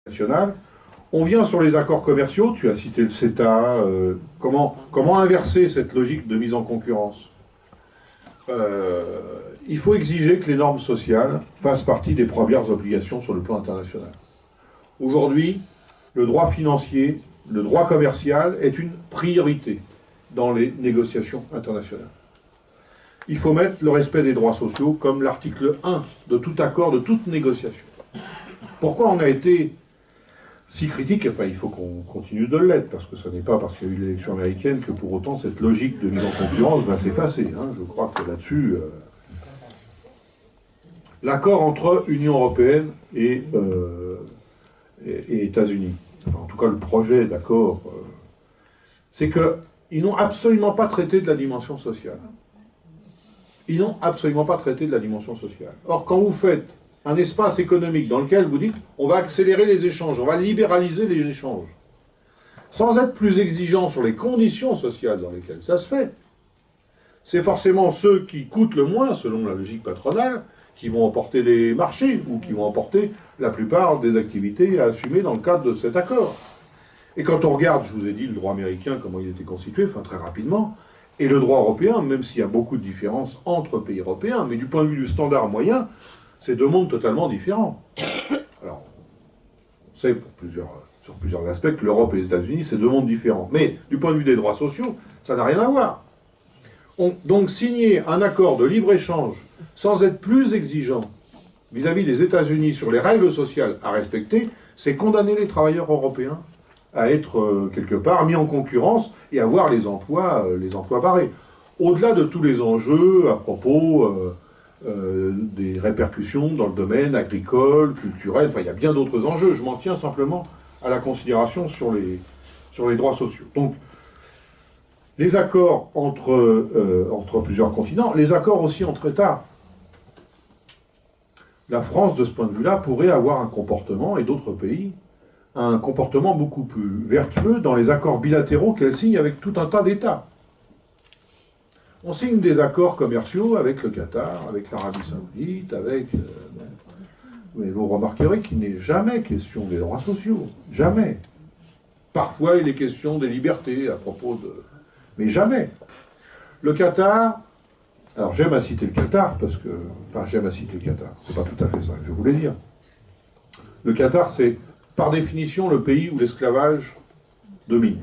nationale. On vient sur les accords commerciaux, tu as cité le CETA, comment inverser cette logique de mise en concurrence? Il faut exiger que les normes sociales fassent partie des premières obligations sur le plan international. Aujourd'hui, le droit financier, le droit commercial est une priorité dans les négociations internationales. Il faut mettre le respect des droits sociaux comme l'article 1 de tout accord, de toute négociation. Pourquoi on a été si critique? Enfin, il faut qu'on continue de l'être, parce que ce n'est pas parce qu'il y a eu l'élection américaine que pour autant cette logique de mise en concurrence va s'effacer. Je crois que là-dessus, l'accord entre Union européenne et États-Unis, enfin, en tout cas le projet d'accord, c'est qu'ils n'ont absolument pas traité de la dimension sociale. Ils n'ont absolument pas traité de la dimension sociale. Or, quand vous faites un espace économique dans lequel vous dites on va accélérer les échanges, on va libéraliser les échanges, sans être plus exigeant sur les conditions sociales dans lesquelles ça se fait, c'est forcément ceux qui coûtent le moins, selon la logique patronale, qui vont emporter les marchés, ou qui vont emporter la plupart des activités à assumer dans le cadre de cet accord. Et quand on regarde, je vous ai dit, le droit américain, comment il était constitué, enfin très rapidement, et le droit européen, même s'il y a beaucoup de différences entre pays européens, mais du point de vue du standard moyen, c'est deux mondes totalement différents. Alors, on sait sur plusieurs aspects que l'Europe et les États-Unis, c'est deux mondes différents. Mais du point de vue des droits sociaux, ça n'a rien à voir. Donc signer un accord de libre-échange sans être plus exigeant vis-à-vis des États-Unis sur les règles sociales à respecter, c'est condamner les travailleurs européens à être quelque part mis en concurrence et avoir les emplois barrés. Au-delà de tous les enjeux à propos des répercussions dans le domaine agricole, culturel, enfin il y a bien d'autres enjeux, je m'en tiens simplement à la considération sur les droits sociaux. Donc, les accords entre plusieurs continents, les accords aussi entre États. La France, de ce point de vue-là, pourrait avoir un comportement, et d'autres pays, un comportement beaucoup plus vertueux dans les accords bilatéraux qu'elle signe avec tout un tas d'États. On signe des accords commerciaux avec le Qatar, avec l'Arabie Saoudite, mais vous remarquerez qu'il n'est jamais question des droits sociaux. Jamais. Parfois, il est question des libertés à propos de... Mais jamais. Le Qatar... Alors, j'aime à citer le Qatar, parce que... Enfin, j'aime à citer le Qatar. C'est pas tout à fait ça que je voulais dire. Le Qatar, c'est, par définition, le pays où l'esclavage domine.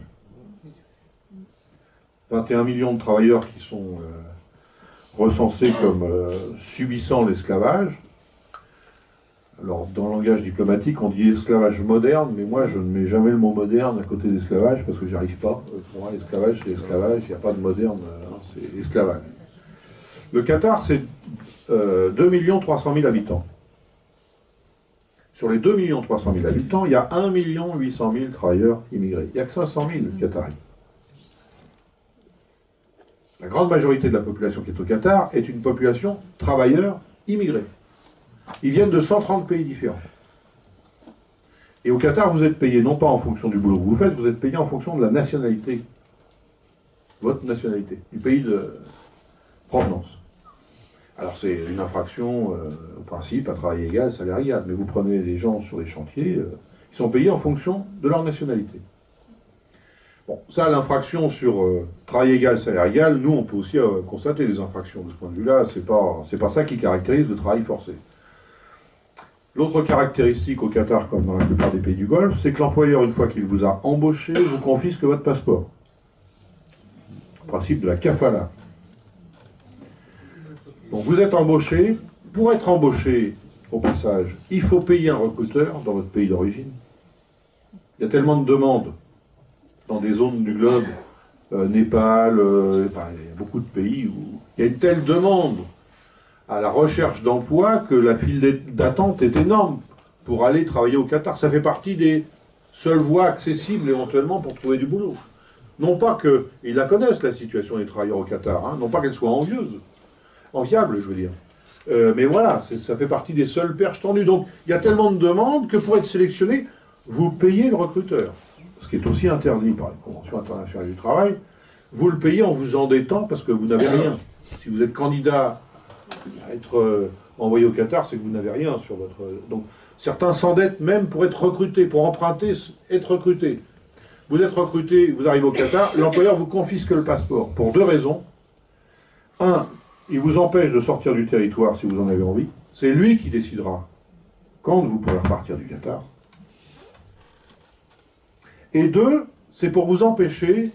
21 millions de travailleurs qui sont recensés comme subissant l'esclavage. Alors, dans le langage diplomatique, on dit esclavage moderne, mais moi, je ne mets jamais le mot moderne à côté d'esclavage, parce que j'y arrive pas. Pour moi, l'esclavage, c'est l'esclavage, il n'y a pas de moderne, c'est esclavage. Le Qatar, c'est 2 300 000 habitants. Sur les 2 300 000 habitants, il y a 1 800 000 travailleurs immigrés. Il n'y a que 500 000 Qataris. La grande majorité de la population qui est au Qatar est une population travailleurs immigrés. Ils viennent de 130 pays différents. Et au Qatar, vous êtes payé non pas en fonction du boulot que vous faites, vous êtes payé en fonction de la nationalité. Votre nationalité, du pays de provenance. Alors c'est une infraction au principe, à travail égal, salaire égal. Mais vous prenez des gens sur les chantiers, ils sont payés en fonction de leur nationalité. Bon, ça, l'infraction sur travail égal, salaire égal, nous, on peut aussi constater des infractions de ce point de vue-là. C'est pas ça qui caractérise le travail forcé. L'autre caractéristique au Qatar, comme dans la plupart des pays du Golfe, c'est que l'employeur, une fois qu'il vous a embauché, vous confisque votre passeport. Le principe de la kafala. Donc vous êtes embauché. Pour être embauché, au passage, il faut payer un recruteur dans votre pays d'origine. Il y a tellement de demandes dans des zones du globe, Népal, enfin, il y a beaucoup de pays où il y a une telle demande à la recherche d'emploi que la file d'attente est énorme pour aller travailler au Qatar. Ça fait partie des seules voies accessibles éventuellement pour trouver du boulot. Non pas qu'ils la connaissent, la situation des travailleurs au Qatar, non pas qu'elle soit enviable, je veux dire. Mais voilà, ça fait partie des seules perches tendues. Donc, il y a tellement de demandes que pour être sélectionné, vous payez le recruteur. Ce qui est aussi interdit par une convention internationale du travail. Vous le payez en vous endettant parce que vous n'avez rien. Si vous êtes candidat à être envoyé au Qatar, c'est que vous n'avez rien sur votre... Donc, Certains s'endettent même pour être recrutés, pour emprunter, être recrutés. Vous êtes recruté, vous arrivez au Qatar, l'employeur vous confisque le passeport pour deux raisons. Un, il vous empêche de sortir du territoire si vous en avez envie. C'est lui qui décidera quand vous pourrez repartir du Qatar. Et deux, c'est pour vous empêcher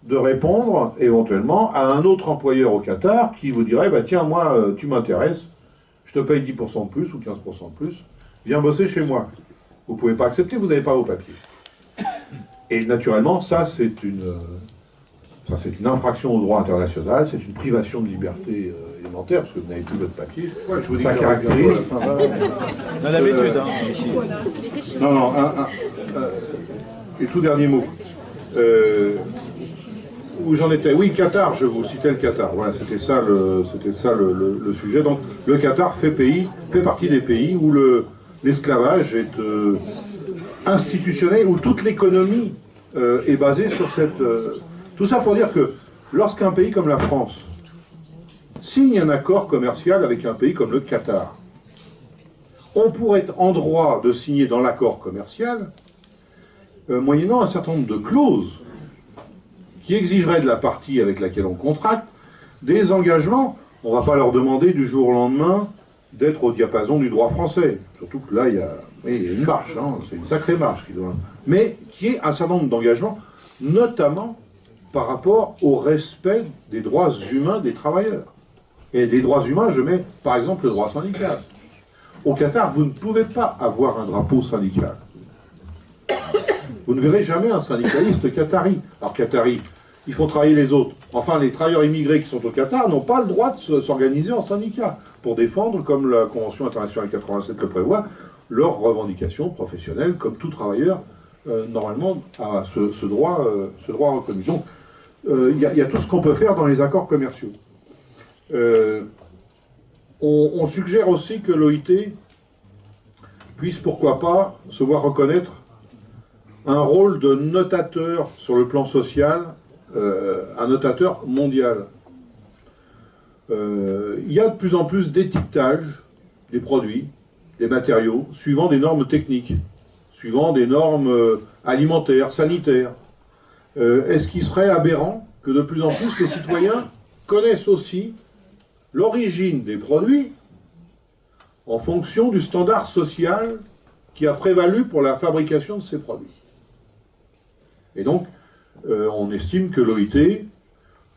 de répondre éventuellement à un autre employeur au Qatar qui vous dirait bah, « Tiens, moi, tu m'intéresses, je te paye 10% de plus ou 15% de plus, viens bosser chez moi. » Vous ne pouvez pas accepter, vous n'avez pas vos papiers. Et naturellement, ça, c'est une infraction au droit international, c'est une privation de liberté élémentaire, parce que vous n'avez plus votre papier. Ouais, je vous dis ça caractérise... On a l'habitude, hein, ici. Non, et tout dernier mot. Où j'en étais? Oui, Qatar, je vous citais le Qatar. Voilà, c'était ça le sujet. Donc, le Qatar fait partie des pays où l'esclavage est institutionnel, où toute l'économie est basée sur cette... Tout ça pour dire que lorsqu'un pays comme la France signe un accord commercial avec un pays comme le Qatar, on pourrait être en droit de signer dans l'accord commercial, moyennant un certain nombre de clauses qui exigeraient de la partie avec laquelle on contracte des engagements. On ne va pas leur demander du jour au lendemain d'être au diapason du droit français. Surtout que là, il y a une marche, hein, c'est une sacrée marche. Mais qui est un certain nombre d'engagements, notamment par rapport au respect des droits humains des travailleurs. Et des droits humains, je mets par exemple le droit syndical. Au Qatar, vous ne pouvez pas avoir un drapeau syndical. Vous ne verrez jamais un syndicaliste qatari. Alors qatari, il faut travailler les autres. Enfin, les travailleurs immigrés qui sont au Qatar n'ont pas le droit de s'organiser en syndicat pour défendre, comme la Convention internationale 87 le prévoit, leurs revendications professionnelles, comme tout travailleur, normalement, a ce droit reconnu. Donc, il y a tout ce qu'on peut faire dans les accords commerciaux. On suggère aussi que l'OIT puisse, pourquoi pas, se voir reconnaître un rôle de notateur sur le plan social, un notateur mondial. Il y a de plus en plus d'étiquetage des produits, des matériaux, suivant des normes techniques, suivant des normes alimentaires, sanitaires. Est-ce qu'il serait aberrant que de plus en plus les citoyens connaissent aussi l'origine des produits en fonction du standard social qui a prévalu pour la fabrication de ces produits? Et donc, on estime que l'OIT,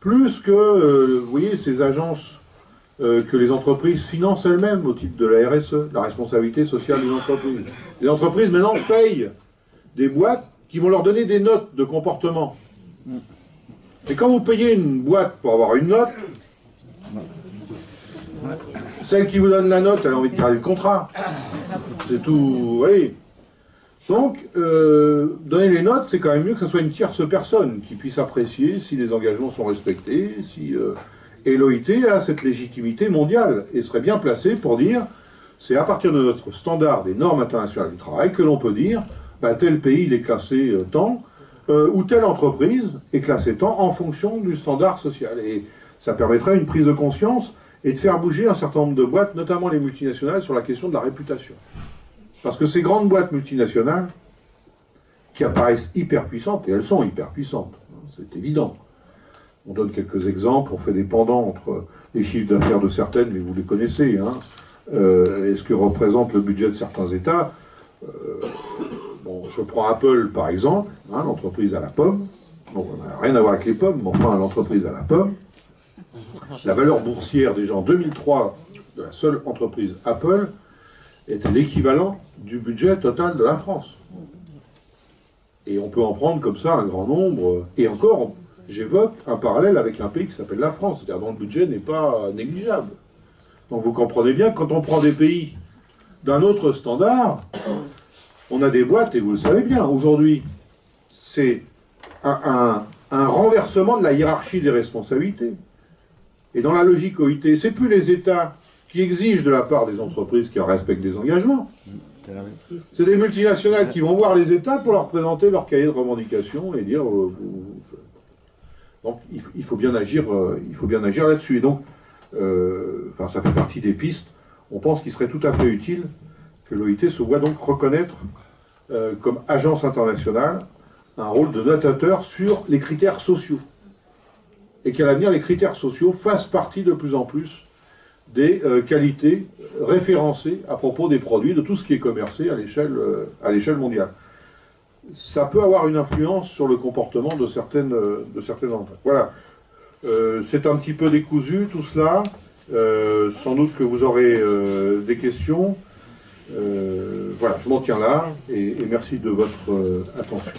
plus que, vous voyez, ces agences que les entreprises financent elles-mêmes au titre de la RSE, la responsabilité sociale des entreprises. Les entreprises, maintenant, payent des boîtes qui vont leur donner des notes de comportement. Et quand vous payez une boîte pour avoir une note, celle qui vous donne la note, elle a envie de garder le contrat. C'est tout, vous voyez. Donc, donner les notes, c'est quand même mieux que ce soit une tierce personne qui puisse apprécier si les engagements sont respectés, et l'OIT a cette légitimité mondiale, et serait bien placé pour dire, c'est à partir de notre standard des normes internationales du travail que l'on peut dire, ben, tel pays il est classé tant, ou telle entreprise est classée tant en fonction du standard social. Et ça permettrait une prise de conscience et de faire bouger un certain nombre de boîtes, notamment les multinationales, sur la question de la réputation. Parce que ces grandes boîtes multinationales, qui apparaissent hyper puissantes, et elles sont hyper puissantes, c'est évident. On donne quelques exemples, on fait des pendants entre les chiffres d'affaires de certaines, mais vous les connaissez, hein, et ce que représente le budget de certains États. Bon, je prends Apple par exemple, hein, l'entreprise à la pomme. Bon, on n'a rien à voir avec les pommes, mais enfin l'entreprise à la pomme. La valeur boursière déjà en 2003 de la seule entreprise Apple était l'équivalent du budget total de la France. Et on peut en prendre comme ça un grand nombre. Et encore, j'évoque un parallèle avec un pays qui s'appelle la France, c'est-à-dire dont le budget n'est pas négligeable. Donc vous comprenez bien que quand on prend des pays d'un autre standard, on a des boîtes, et vous le savez bien, aujourd'hui, c'est un renversement de la hiérarchie des responsabilités. Et dans la logique OIT, c'est plus les États qui exigent de la part des entreprises qui respectent des engagements. C'est des multinationales qui vont voir les États pour leur présenter leur cahier de revendications et dire... Donc il faut bien agir là-dessus. Et donc, ça fait partie des pistes. On pense qu'il serait tout à fait utile que l'OIT se voit donc reconnaître comme agence internationale un rôle de notateur sur les critères sociaux. Et qu'à l'avenir, les critères sociaux fassent partie de plus en plus des qualités référencées à propos des produits, de tout ce qui est commercé à l'échelle mondiale. Ça peut avoir une influence sur le comportement de certaines entreprises. Voilà. C'est un petit peu décousu tout cela. Sans doute que vous aurez des questions. Voilà, je m'en tiens là et merci de votre attention.